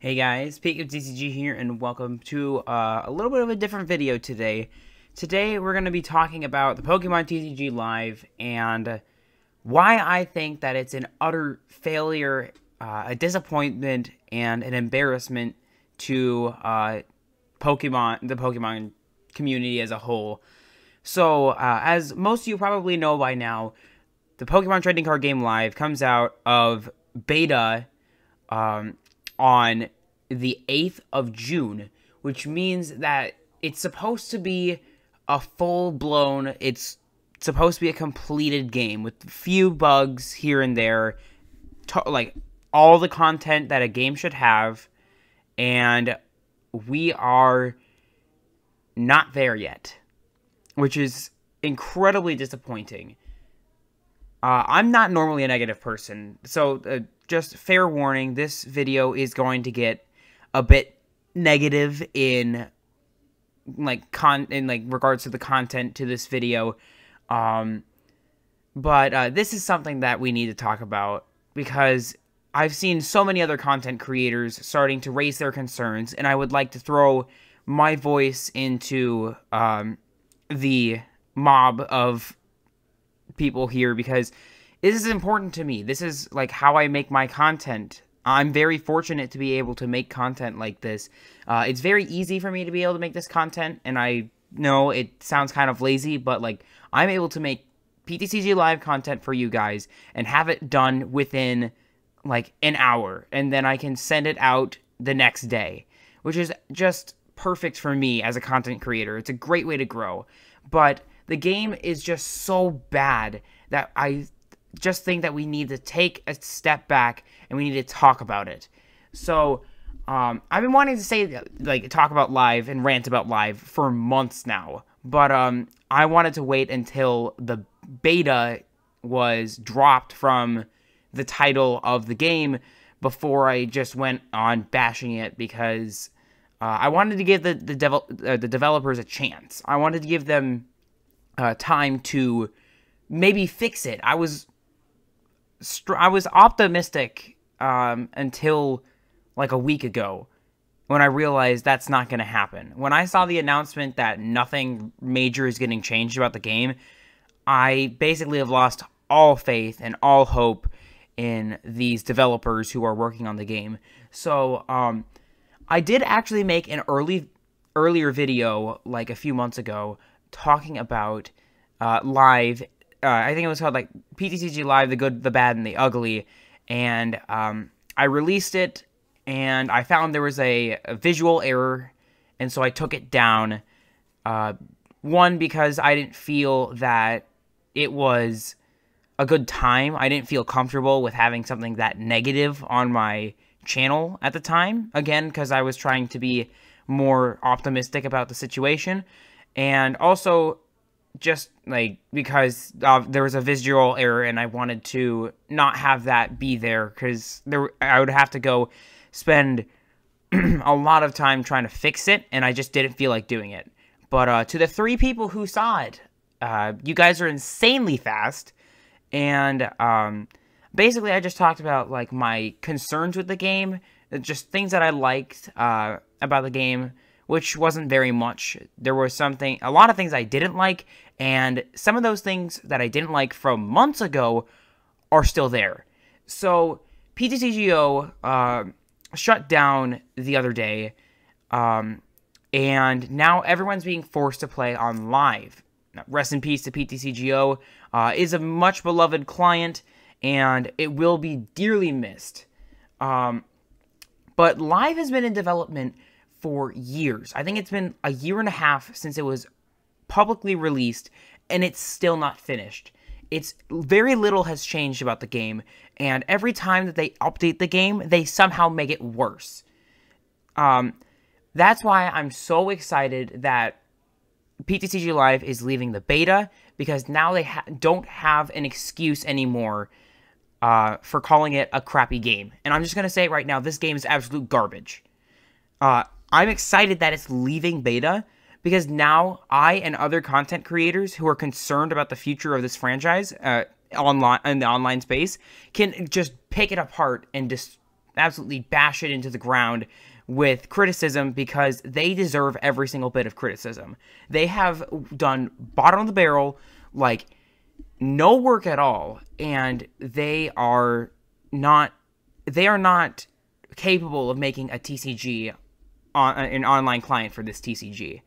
Hey guys, PTCG here, and welcome to a little bit of a different video today. Today we're going to be talking about the Pokémon TCG Live and why I think that it's an utter failure, a disappointment, and an embarrassment to the Pokemon community as a whole. So, as most of you probably know by now, the Pokemon Trading Card Game Live comes out of beta on the 8th of June, which means that it's supposed to be a full-blown, it's supposed to be a completed game with few bugs here and there, like all the content that a game should have, and we are not there yet, which is incredibly disappointing. I'm not normally a negative person, so just fair warning, this video is going to get a bit negative in regards to the content to this video. But this is something that we need to talk about because I've seen so many other content creators starting to raise their concerns, and I would like to throw my voice into the mob of people here because this is important to me. This is like how I make my content. I'm very fortunate to be able to make content like this. It's very easy for me to be able to make this content, and I know it sounds kind of lazy, but like I'm able to make PTCG Live content for you guys and have it done within like an hour, and then I can send it out the next day, which is just perfect for me as a content creator. It's a great way to grow, but the game is just so bad that I just think that we need to take a step back and we need to talk about it. So, I've been wanting to talk about Live and rant about Live for months now, but I wanted to wait until the beta was dropped from the title of the game before I just went on bashing it because I wanted to give the developers a chance. I wanted to give them time to maybe fix it. I was optimistic until like a week ago when I realized that's not going to happen. When I saw the announcement that nothing major is getting changed about the game, I basically have lost all faith and all hope in these developers who are working on the game. So I did actually make an earlier video like a few months ago talking about Live. I think it was called like PTCG Live, the Good, the Bad, and the Ugly, and I released it, and I found there was a visual error, and so I took it down. One, because I didn't feel that it was a good time. I didn't feel comfortable with having something that negative on my channel at the time. Again, because I was trying to be more optimistic about the situation, and also just like because there was a visual error and I wanted to not have that be there because I would have to go spend a lot of time trying to fix it, and I just didn't feel like doing it. But to the 3 people who saw it, you guys are insanely fast, and basically I just talked about like my concerns with the game, just things that I liked about the game, which wasn't very much. There was a lot of things I didn't like, and some of those things that I didn't like from months ago are still there. So, PTCGO shut down the other day, and now everyone's being forced to play on Live. Now, rest in peace to PTCGO, is a much beloved client, and it will be dearly missed. But Live has been in development for years. I think it's been a year and a half since it was publicly released, and it's still not finished. It's very little has changed about the game, and every time that they update the game, they somehow make it worse. That's why I'm so excited that PTCG Live is leaving the beta, because now they don't have an excuse anymore for calling it a crappy game. And I'm just going to say it right now, this game is absolute garbage. I'm excited that it's leaving beta, because now I and other content creators who are concerned about the future of this franchise online in the online space can just pick it apart and just absolutely bash it into the ground with criticism because they deserve every single bit of criticism. They have done bottom of the barrel, like, no work at all, and they are not capable of making a TCG on an online client for this TCG.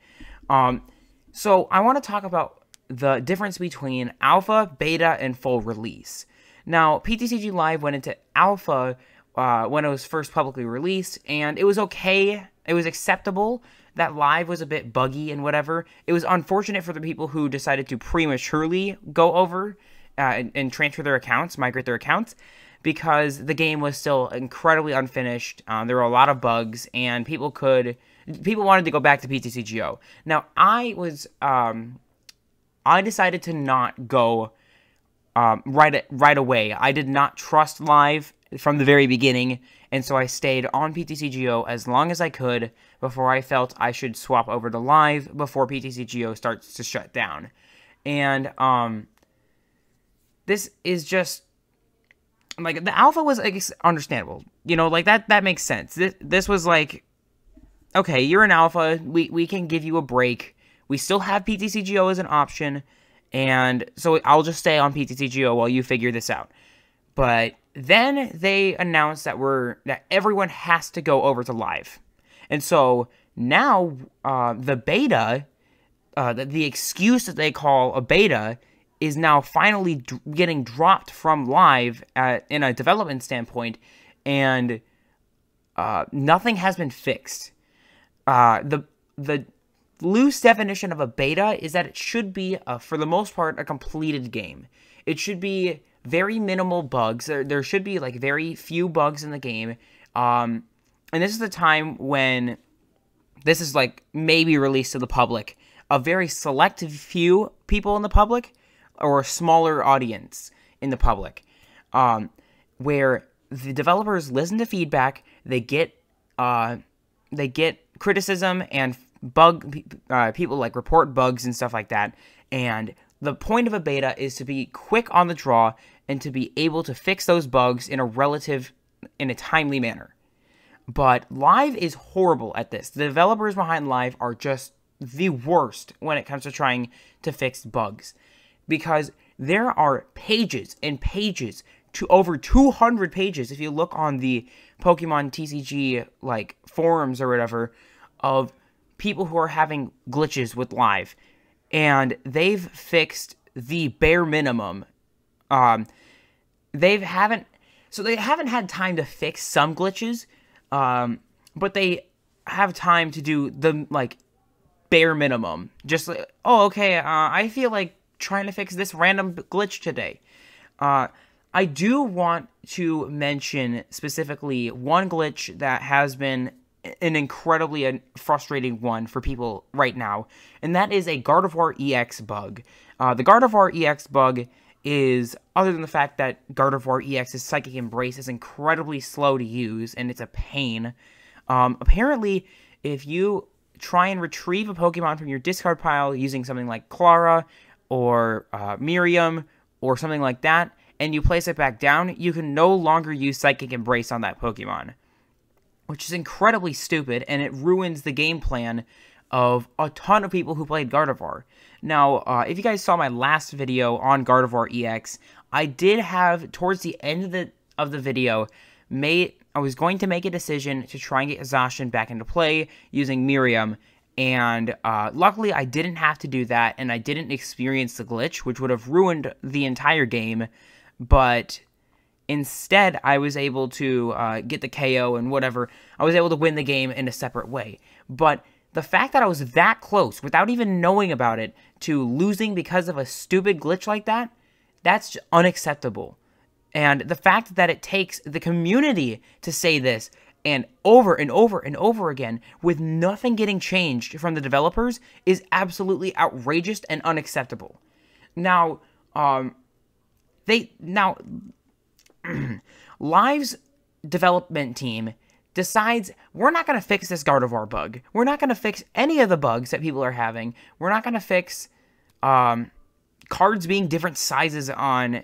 So I want to talk about the difference between alpha, beta, and full release. Now, PTCG Live went into alpha when it was first publicly released, and it was okay. It was acceptable. That Live was a bit buggy and whatever. It was unfortunate for the people who decided to prematurely go over and transfer their accounts, migrate their accounts, because the game was still incredibly unfinished. There were a lot of bugs, and people wanted to go back to PTCGO. Now, I decided to not go right away. I did not trust Live from the very beginning, and so I stayed on PTCGO as long as I could before I felt I should swap over to Live before PTCGO starts to shut down. And this is just, like, the alpha was, like, understandable. You know, like, that makes sense. This was like, okay, you're an alpha, we can give you a break. We still have PTCGO as an option, and so I'll just stay on PTCGO while you figure this out. But then they announced that everyone has to go over to Live. And so now the beta, the excuse that they call a beta, is now finally getting dropped from Live in a development standpoint, and nothing has been fixed. The loose definition of a beta is that it should be, for the most part, a completed game. It should be very minimal bugs. There should be, like, very few bugs in the game. And this is the time when this is, like, maybe released to the public. A very selective few people in the public, or a smaller audience in the public, where the developers listen to feedback, they get criticism and people, like, report bugs and stuff like that, and the point of a beta is to be quick on the draw and to be able to fix those bugs in a timely manner. But Live is horrible at this. The developers behind Live are just the worst when it comes to trying to fix bugs, because there are pages and pages, to over 200 pages, if you look on the Pokémon TCG, like, forums or whatever, of people who are having glitches with Live, and they've fixed the bare minimum. They haven't had time to fix some glitches, but they have time to do the, like, bare minimum. Just like, oh, okay, I feel like trying to fix this random glitch today. I do want to mention specifically one glitch that has been an incredibly frustrating one for people right now, and that is a Gardevoir EX bug. The Gardevoir EX bug is, other than the fact that Gardevoir EX's Psychic Embrace is incredibly slow to use, and it's a pain, apparently, if you try and retrieve a Pokemon from your discard pile using something like Clara, or Miriam, or something like that, and you place it back down, you can no longer use Psychic Embrace on that Pokemon, which is incredibly stupid, and it ruins the game plan of a ton of people who played Gardevoir. Now, if you guys saw my last video on Gardevoir EX, I did have, towards the end of the video, I was going to make a decision to try and get Zacian back into play using Miriam, and luckily I didn't have to do that, and I didn't experience the glitch, which would have ruined the entire game, but instead, I was able to get the KO and whatever. I was able to win the game in a separate way. But the fact that I was that close, without even knowing about it, to losing because of a stupid glitch like that, that's unacceptable. And the fact that it takes the community to say this, and over and over and over again, with nothing getting changed from the developers, is absolutely outrageous and unacceptable. Now, Live's development team decides, we're not going to fix this Gardevoir bug. We're not going to fix any of the bugs that people are having. We're not going to fix cards being different sizes on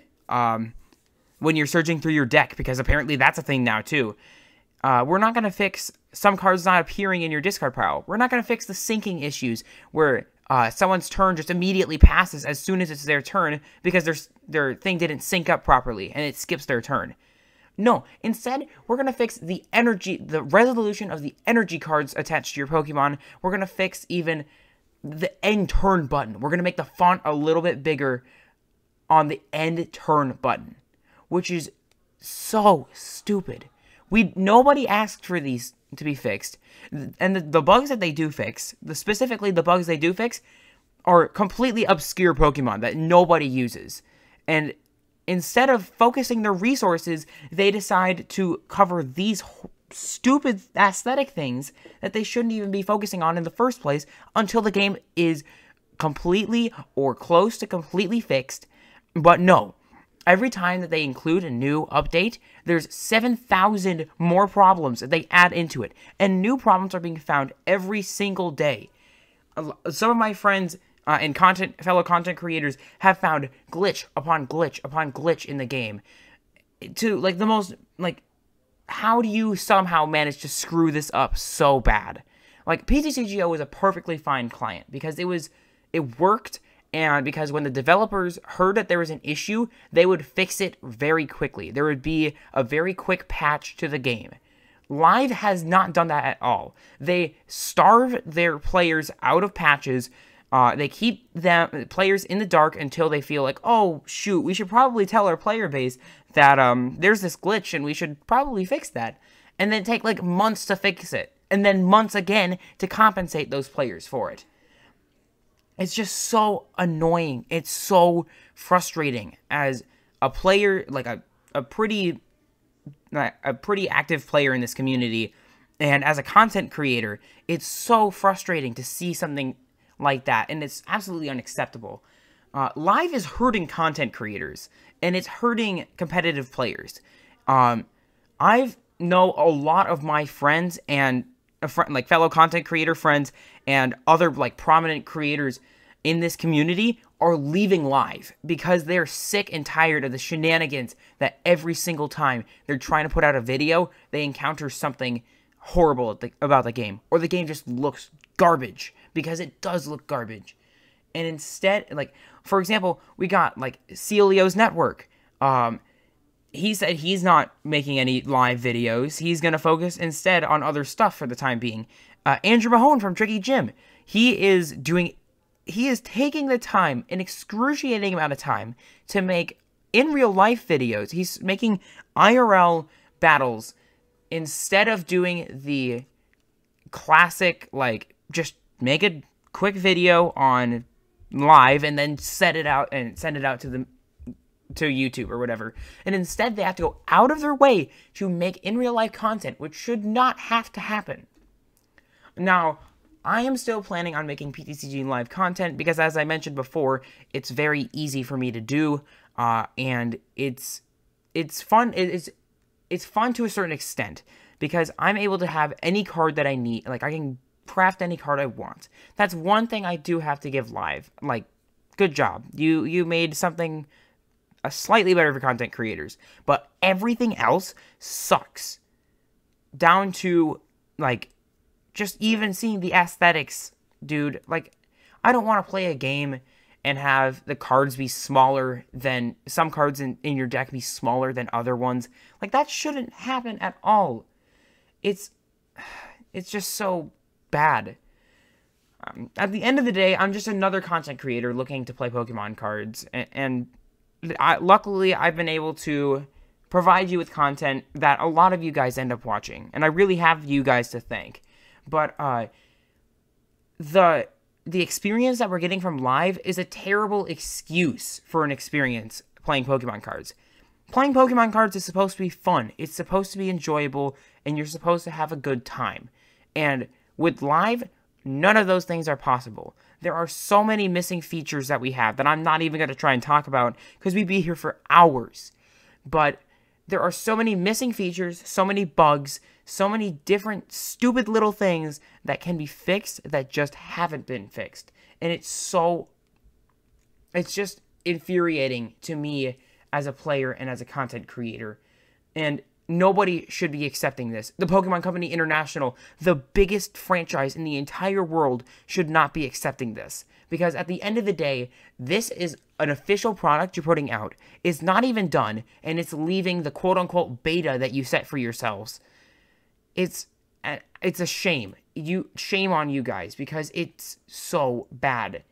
when you're searching through your deck, because apparently that's a thing now too. We're not going to fix some cards not appearing in your discard pile. We're not going to fix the syncing issues where someone's turn just immediately passes as soon as it's their turn because their thing didn't sync up properly and it skips their turn. No, instead, we're going to fix the resolution of the energy cards attached to your Pokemon. We're going to fix even the end turn button. We're going to make the font a little bit bigger on the end turn button, which is so stupid. Nobody asked for these to be fixed, and the bugs that they do fix, specifically the bugs they do fix, are completely obscure Pokemon that nobody uses. And instead of focusing their resources, they decide to cover these stupid aesthetic things that they shouldn't even be focusing on in the first place until the game is completely or close to completely fixed. But no. Every time that they include a new update, there's 7,000 more problems that they add into it. And new problems are being found every single day. Some of my friends and fellow content creators have found glitch upon glitch upon glitch in the game. To, like, the most, like, how do you somehow manage to screw this up so bad? Like, PTCGL was a perfectly fine client because it worked. And because when the developers heard that there was an issue, they would fix it very quickly. There would be a very quick patch to the game. Live has not done that at all. They starve their players out of patches. They keep players in the dark until they feel like, oh, shoot, we should probably tell our player base that there's this glitch and we should probably fix that. And then take like months to fix it. And then months again to compensate those players for it. It's just so annoying. It's so frustrating as a player, like a pretty active player in this community, and as a content creator, it's so frustrating to see something like that, and it's absolutely unacceptable. Live is hurting content creators, and it's hurting competitive players. I've know a lot of my friends and like fellow content creator friends and other like prominent creators in this community are leaving Live because they're sick and tired of the shenanigans that every single time they're trying to put out a video, they encounter something horrible about the game, or the game just looks garbage, because it does look garbage. And instead, like, for example, we got like Celio's Network. He said he's not making any live videos. He's going to focus instead on other stuff for the time being. Andrew Mahone from Tricky Jim. He is taking the time, an excruciating amount of time, to make in real life videos. He's making IRL battles instead of doing the classic, like, just make a quick video on live and then set it out and send it out to YouTube or whatever. And instead they have to go out of their way to make in real life content, which should not have to happen. Now, I am still planning on making PTCG live content because, as I mentioned before, it's very easy for me to do, and it's fun. It's fun to a certain extent because I'm able to have any card that I need. Like, I can craft any card I want. That's one thing I do have to give Live. Like, good job. You made something slightly better for content creators, but everything else sucks. Down to, like, just even seeing the aesthetics, dude. Like, I don't want to play a game and have the cards be smaller than, some cards in your deck be smaller than other ones. Like, that shouldn't happen at all. It's just so bad. At the end of the day, I'm just another content creator looking to play Pokemon cards, and luckily I've been able to provide you with content that a lot of you guys end up watching, and I really have you guys to thank. But the experience that we're getting from Live is a terrible excuse for an experience playing Pokemon cards. Playing Pokemon cards is supposed to be fun. It's supposed to be enjoyable, and you're supposed to have a good time. And with Live, none of those things are possible. There are so many missing features that we have that I'm not even going to try and talk about because we'd be here for hours. But there are so many missing features, so many bugs, so many different stupid little things that can be fixed that just haven't been fixed. And it's just infuriating to me as a player and as a content creator. And Nobody should be accepting this. The Pokemon Company International, the biggest franchise in the entire world, should not be accepting this. Because at the end of the day, this is an official product you're putting out. It's not even done, and it's leaving the quote-unquote beta that you set for yourselves. It's a shame. Shame on you guys, because it's so bad.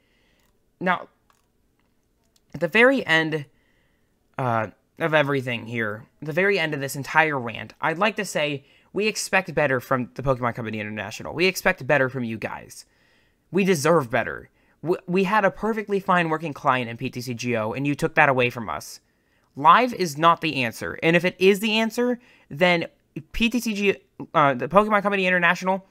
Now, at the very end of everything here, at the very end of this entire rant, I'd like to say we expect better from the Pokemon Company International. We expect better from you guys. We deserve better. We had a perfectly fine working client in PTCGO, and you took that away from us. Live is not the answer, and if it is the answer, then PTCG, the Pokemon Company International,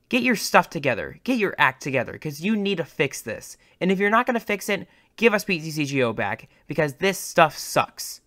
get your stuff together. Get your act together, because you need to fix this. And if you're not going to fix it, give us PTCGO back, because this stuff sucks.